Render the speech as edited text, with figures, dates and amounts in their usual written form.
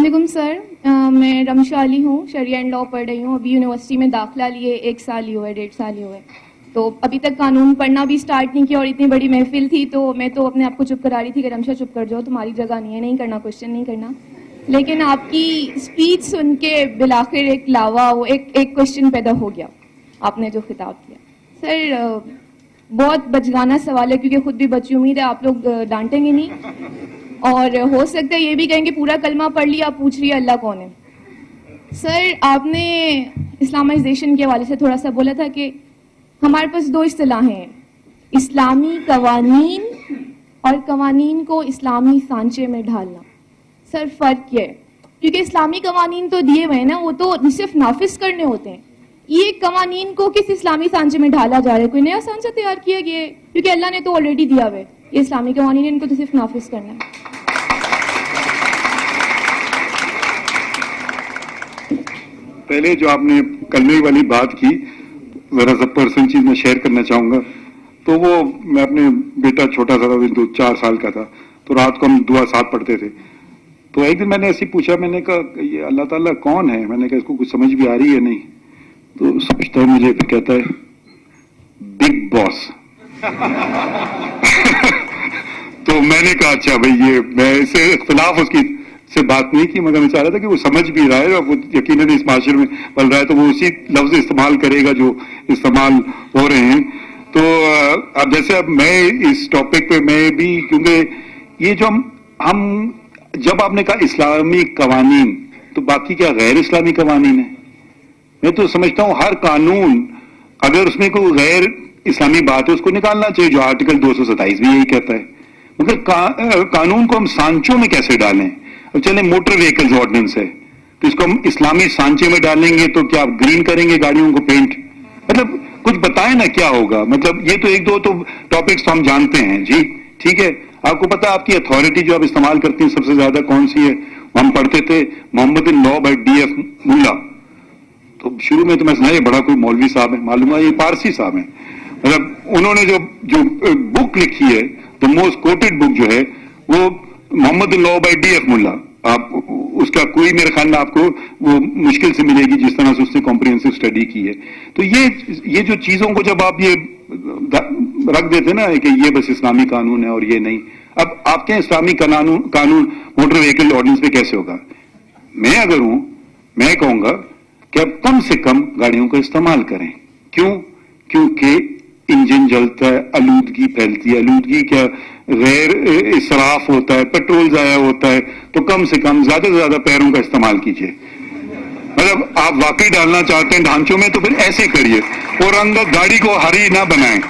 علیکم سر، میں رمشا علی ہوں، شریعہ اینڈ لاء پڑھ رہی ہوں. ابھی یونیورسٹی میں داخلہ لیے 1 سال ہی ہوا ہے، 1.5 سال ہی ہوئے. تو ابھی تک قانون پڑھنا بھی سٹارٹ نہیں کیا، اور اتنی بڑی محفل تھی تو میں تو اپنے آپ کو چپ کرا رہی تھی کہ رمشا چپ کر جاؤ، تمہاری جگہ نہیں ہے، نہیں کرنا، کوشچن نہیں کرنا. لیکن آپ کی اسپیچ سن کے بالآخر ایک لاوا وہ ایک کوشچن پیدا ہو گیا، آپ نے جو خطاب کیا. سر بہت بچگانہ سوال ہے کیونکہ خود بھی بچی، امید ہے آپ لوگ ڈانٹیں گے نہیں، اور ہو سکتا ہے یہ بھی کہیں کہ پورا کلمہ پڑھ لیا، آپ پوچھ رہی ہے اللہ کون ہے. سر آپ نے اسلامائزیشن کے حوالے سے تھوڑا سا بولا تھا کہ ہمارے پاس 2 اصطلاحیں ہیں، اسلامی قوانین اور قوانین کو اسلامی سانچے میں ڈھالنا. سر فرق کیا ہے؟ کیونکہ اسلامی قوانین تو دیے ہوئے ہیں نا، وہ تو صرف نافذ کرنے ہوتے ہیں. یہ قوانین کو کس اسلامی سانچے میں ڈھالا جا رہا ہے؟ کوئی نیا سانچہ تیار کیا گیا ہے؟ کیونکہ اللہ نے تو آلریڈی دیا ہوا ہے یہ اسلامی قوانین، ان کو تو صرف نافذ کرنا ہے. پہلے جو آپ نے کلمے والی بات کی، ذرا سا پرسنل چیز میں شیئر کرنا چاہوں گا. تو وہ میں اپنے بیٹا چھوٹا سا تھا، 4 سال کا تھا، تو رات کو ہم دعا ساتھ پڑھتے تھے. تو ایک دن میں نے ایسے پوچھا، میں نے کہا یہ اللہ تعالیٰ کون ہے؟ میں نے کہا اس کو کچھ سمجھ بھی آ رہی ہے نہیں. تو سوچتا ہے مجھے، پھر کہتا ہے بگ باس. تو میں نے کہا اچھا بھائی، یہ میں اسے اختلاف اس کی سے بات نہیں کی، مگر میں چاہ رہا تھا کہ وہ سمجھ بھی رہا ہے، اور وہ یقیناً اس معاشرے میں پل رہا ہے تو وہ اسی لفظ استعمال کرے گا جو استعمال ہو رہے ہیں. تو اب جیسے اب میں اس ٹاپک پہ میں بھی، کیونکہ یہ جو ہم جب آپ نے کہا اسلامی قوانین، تو باقی کیا غیر اسلامی قوانین ہیں؟ میں تو سمجھتا ہوں ہر قانون اگر اس میں کوئی غیر اسلامی بات ہے اس کو نکالنا چاہیے، جو آرٹیکل 227 بھی یہی کہتا ہے. مگر قانون کو ہم سانچوں میں کیسے ڈالیں؟ اب چلیں موٹر وہیکلز آرڈیننس ہے، تو اس کو ہم اسلامی سانچے میں ڈالیں گے تو کیا آپ گرین کریں گے گاڑیوں کو پینٹ؟ مطلب کچھ بتائیں نا کیا ہوگا. مطلب یہ تو 1-2 تو ٹاپکس تو ہم جانتے ہیں جی، ٹھیک ہے. آپ کو پتا آپ کی اتھارٹی جو آپ استعمال کرتی ہیں سب سے زیادہ کون سی ہے؟ ہم پڑھتے تھے محمد لاء بائی D.F. ملا. تو شروع میں تو میں سنا یہ بڑا کوئی مولوی صاحب ہے، معلوم ہے یہ پارسی صاحب ہیں. مطلب انہوں نے جو بک لکھی ہے، دا موسٹ کوٹڈ بک جو ہے، وہ محمد لاء بائی D.F. ملا. آپ اس کا کوئی میرے خیال میں آپ کو وہ مشکل سے ملے گی جس طرح سے اس نے کمپریہنسو اسٹڈی کی ہے. تو یہ جو چیزوں کو جب آپ یہ رکھ دیتے نا کہ یہ بس اسلامی قانون ہے اور یہ نہیں، اب آپ کے اسلامی قانون موٹر وہیکل آرڈیننس پہ کیسے ہوگا؟ میں اگر ہوں، میں کہوں گا کہ اب کم سے کم گاڑیوں کا استعمال کریں. کیوں؟ کیونکہ انجن جلتا ہے، آلودگی پھیلتی ہے. آلودگی کیا؟ غیر اسراف ہوتا ہے، پیٹرول ضائع ہوتا ہے. تو کم سے کم زیادہ سے زیادہ پیروں کا استعمال کیجیے. مطلب آپ واقعی ڈالنا چاہتے ہیں ڈھانچوں میں تو پھر ایسے کریے، اور گاڑی کو ہری نہ بنائیں.